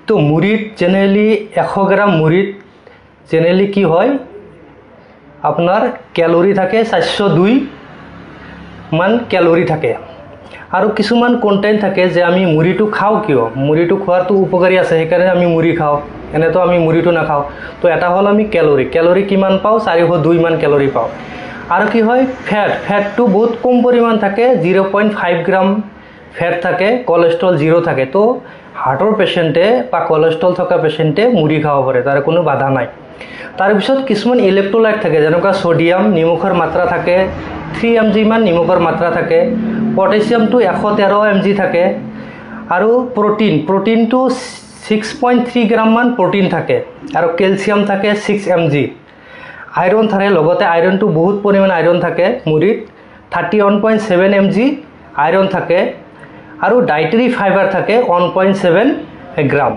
তো মুড়িত জেনাৰেলি 100 গ্ৰাম মুড়িত জেনাৰেলি কি হয় আপনাৰ ক্যালোৰি থাকে 402 মান ক্যালোৰি থাকে আৰু কিছুমান কন্টেন্ট থাকে যে আমি মুড়িটো খাও কিয় মুড়িটো খোৱাটো উপকাৰী আছে সেইকাৰণে আমি মুড়ি খাও এনে তো আমি মুড়িটো না খাও তো এটা হল আমি ক্যালোরি কিমান পাও 402 মান ক্যালোরি পাও আৰু কি হয় ফ্যাটটো বহুত কম পৰিমাণ থাকে 0.5 গ্ৰাম ফ্যাট থাকে কোলেস্ট্ৰল 0 থাকে তো হাৰ্টৰ পেশেন্টে বা কোলেস্ট্ৰল থকা পেশেন্টে মুড়ি খাব পাৰে তাৰ কোনো বাধা নাই তাৰ পিছত কিছুমান ইলেক্ট্ৰোলাইট থাকে যেনেকা সোডিয়াম নিমখৰ মাত্ৰা থাকে 3 mg মান নিমখৰ মাত্ৰা থাকে পটাছিয়ামটো 113 mg থাকে আৰু প্ৰটিনটো 6.3 গ্ৰাম মান প্ৰটিন থাকে আৰু ক্যালসিয়াম থাকে 6 mg আয়ৰন থাকে লগতে আয়ৰনটো বহুত পৰিমাণ আয়ৰন থাকে মুড়িত 31.7 mg আয়ৰন থাকে আৰু ডায়েটাৰি ফাইবাৰ থাকে 1.7 গ্ৰাম